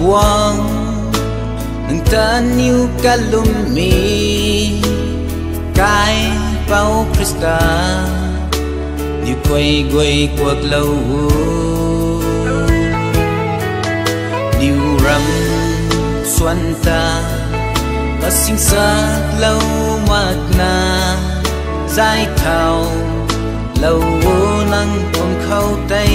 Guang nang taniu kalumi kai pau Krista ni quay quay cuộc lâu niu ram xuân ta và sinh sát lâu mát na dài thao lâu nắng còn khâu tay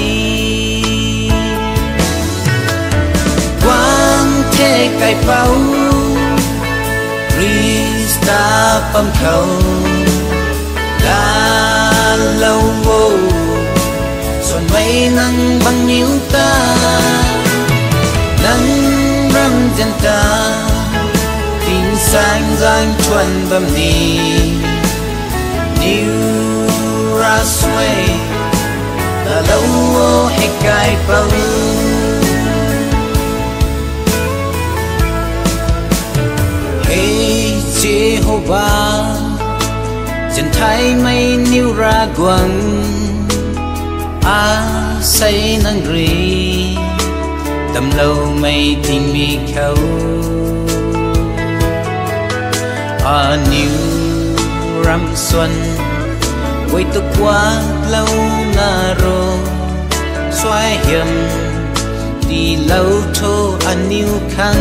quang thế cài bao Krista bấm khâu là lâu vô xuân mấy nắng bằng nhiêu ta nắng râm dân ta tin sáng giang chuẩn bấm đi new ra xuôi là lâu vô hay cài bao Jehovah dân thái mây niu ra quăng say nang ri tầm lâu mây tình mi khâu niu ram xuân quay tu qua lâu na ro xoay hiểm đi lâu thô niu khăn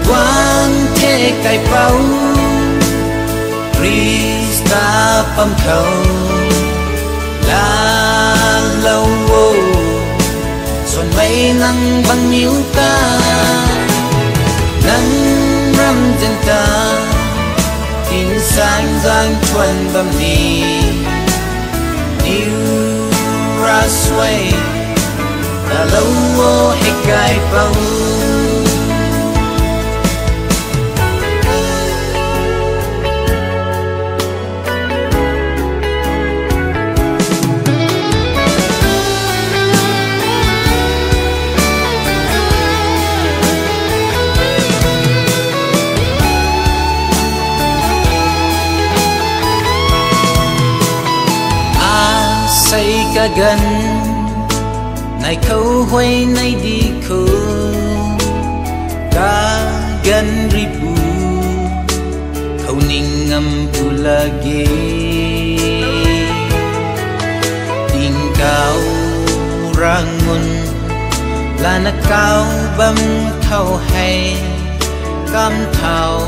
quang thế cài bao Krista bấm khâu là lâu vô xuân mấy nắng bằng nhiêu ta nắng râm dân ta tin sáng giang chuẩn bấm đi new ra xuôi là lâu vô hay cài bao say cả gần này khâu hoay này đi khâu cả gần ribu khâu ninh ngâm pu lagi tin cao rangun là na cao bấm thâu hay cam thao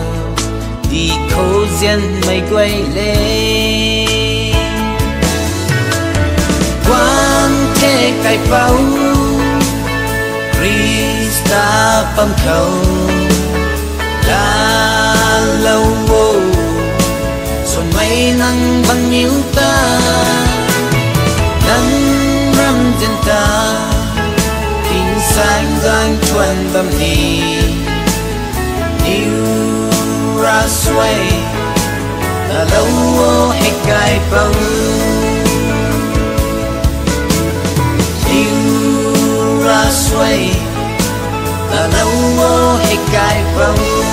đi khâu diên mây quay lên quang thế cài bao Krista bấm khâu là lâu vô xuân mấy nắng bằng nhiêu ta nắng râm dân ta tin sáng giang chuẩn bấm đi new ra xuôi là lâu vô hay cài bao ra xuôi là lâu hay cài bao